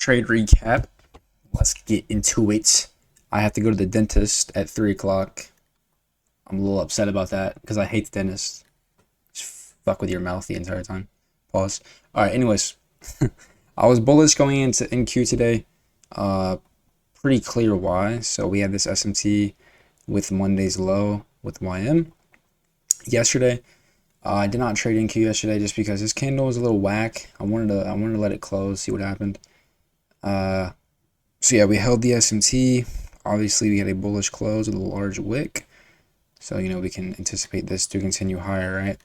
trade recap. Let's get into it. I have to go to the dentist at 3 o'clock. I'm a little upset about that because I hate the dentist. Just fuck with your mouth the entire time. Pause. Alright, anyways. I was bullish going into NQ today. Pretty clear why. So we had this SMT with Monday's low with YM. Yesterday, I did not trade NQ yesterday just because this candle was a little whack. I wanted to let it close, see what happened. So yeah, we held the SMT. Obviously, we had a bullish close with a large wick. So, we can anticipate this to continue higher,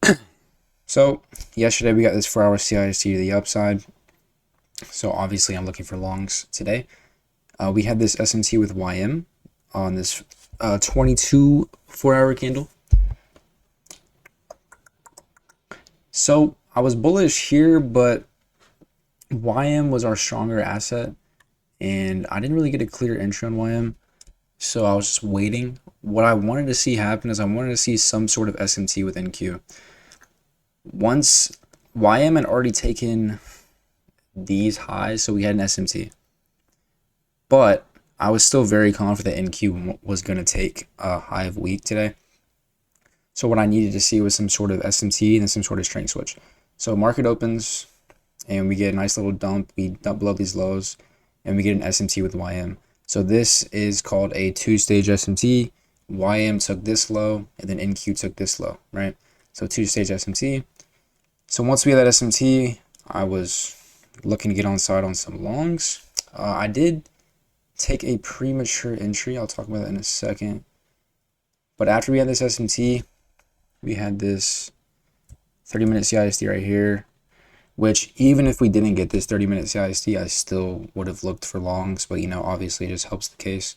right? So, yesterday we got this 4-hour CIST to the upside. So, obviously, I'm looking for longs today. We had this SMT with YM on this 22 4-hour candle. So, I was bullish here, but YM was our stronger asset, and I didn't really get a clear entry on YM. So I was just waiting. What I wanted to see happen is I wanted to see some sort of SMT with NQ. Once YM had already taken these highs, so we had an SMT. But I was still very confident NQ was going to take a high of week today. So what I needed to see was some sort of SMT and then some sort of strength switch. So market opens, and we get a nice little dump. We dump below these lows, and we get an SMT with YM. So this is called a two-stage SMT. YM took this low, and then NQ took this low, right? So two-stage SMT. So once we had that SMT, I was looking to get on side on some longs. I did take a premature entry. I'll talk about that in a second. But after we had this SMT, we had this 30-minute CIST right here, which even if we didn't get this 30-minute CIST, I still would have looked for longs, but obviously it just helps the case.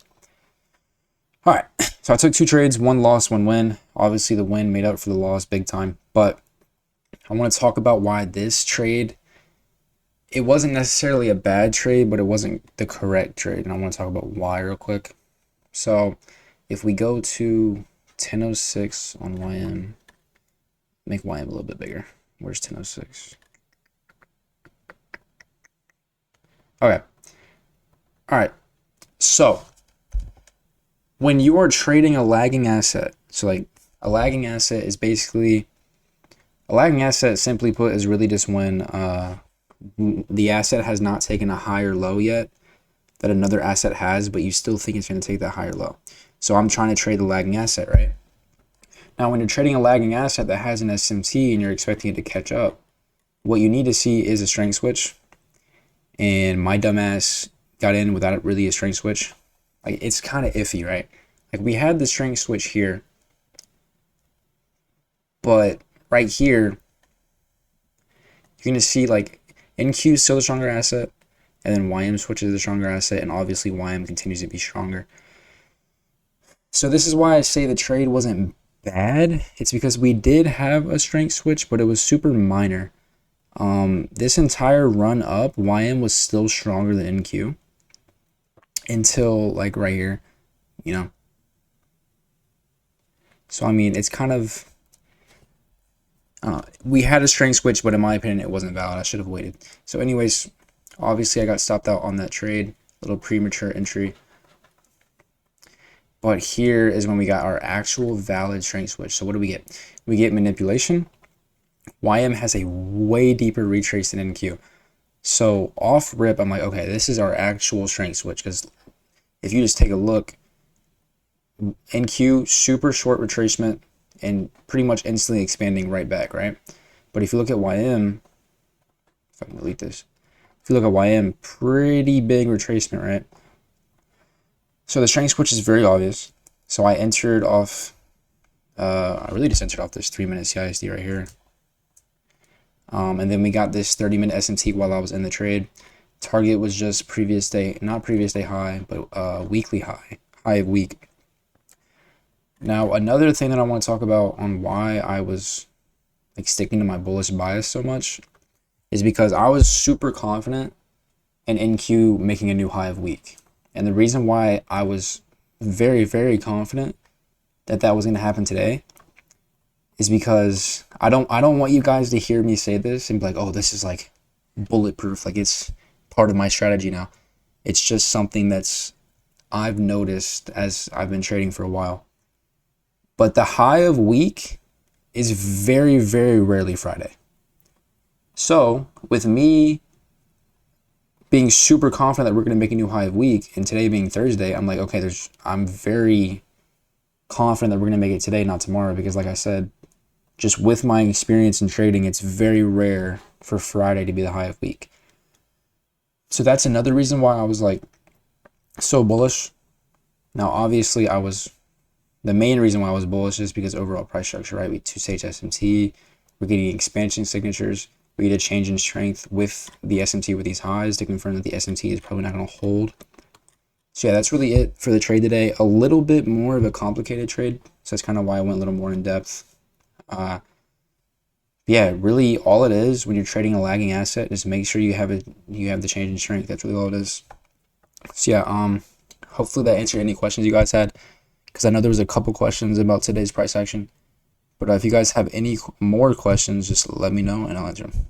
All right, so I took 2 trades, 1 loss, 1 win. Obviously the win made up for the loss big time, but I want to talk about why this trade, it wasn't necessarily a bad trade, but it wasn't the correct trade, and I want to talk about why real quick. So if we go to 1006 on YM, make YM a little bit bigger. Where's 1006? Okay. All right. So when you are trading a lagging asset, so like a lagging asset is basically, a lagging asset simply put is really just when the asset has not taken a higher low yet that another asset has, but you still think it's going to take that higher low. So I'm trying to trade the lagging asset, right? Now, when you're trading a lagging asset that has an SMT and you're expecting it to catch up, what you need to see is a strength switch. And my dumbass got in without really a strength switch. Like, it's kind of iffy, right? Like, we had the strength switch here, but right here, you're going to see, like, NQ is still the stronger asset, and then YM switches the stronger asset, and obviously YM continues to be stronger. So this is why I say the trade wasn't bad. It's because we did have a strength switch, but it was super minor. This entire run up, YM was still stronger than NQ until like right here, So I mean, it's kind of, we had a strength switch, but in my opinion, it wasn't valid. I should have waited. So anyways, obviously I got stopped out on that trade, little premature entry. But here is when we got our actual valid strength switch. So what do we get? We get manipulation. YM has a way deeper retrace than NQ. So off rip, I'm like, okay, this is our actual strength switch. Because if you just take a look, NQ, super short retracement and pretty much instantly expanding right back, right? But if you look at YM, if I can delete this, if you look at YM, pretty big retracement, right? So the strength switch is very obvious. So I entered off, I really just entered off this 3-minute CISD right here. And then we got this 30-minute SMT while I was in the trade. Target was just previous day, not previous day high, but weekly high of week. Now, another thing that I want to talk about on why I was like sticking to my bullish bias so much is because I was super confident in NQ making a new high of week. And the reason why I was very, very confident that that was going to happen today is because I don't want you guys to hear me say this and be like, oh, this is like bulletproof. Like it's part of my strategy now. It's just something that's I've noticed as I've been trading for a while. But the high of week is very, very rarely Friday. So with me being super confident that we're going to make a new high of week, and today being Thursday, I'm like, okay, I'm very confident that we're going to make it today, not tomorrow, because like I said, just with my experience in trading, it's very rare for Friday to be the high of week. So that's another reason why I was like so bullish. Now, obviously, the main reason why I was bullish is because overall price structure, right? We 2-stage SMT, we're getting expansion signatures, we get a change in strength with the SMT with these highs to confirm that the SMT is probably not going to hold. So yeah, that's really it for the trade today. A little bit more of a complicated trade, so that's kind of why I went a little more in depth. Yeah, really all it is when you're trading a lagging asset is make sure you have the change in strength. That's really all it is. So yeah, hopefully that answered any questions you guys had, because I know there was a couple questions about today's price action. But if you guys have any more questions, just let me know and I'll answer them.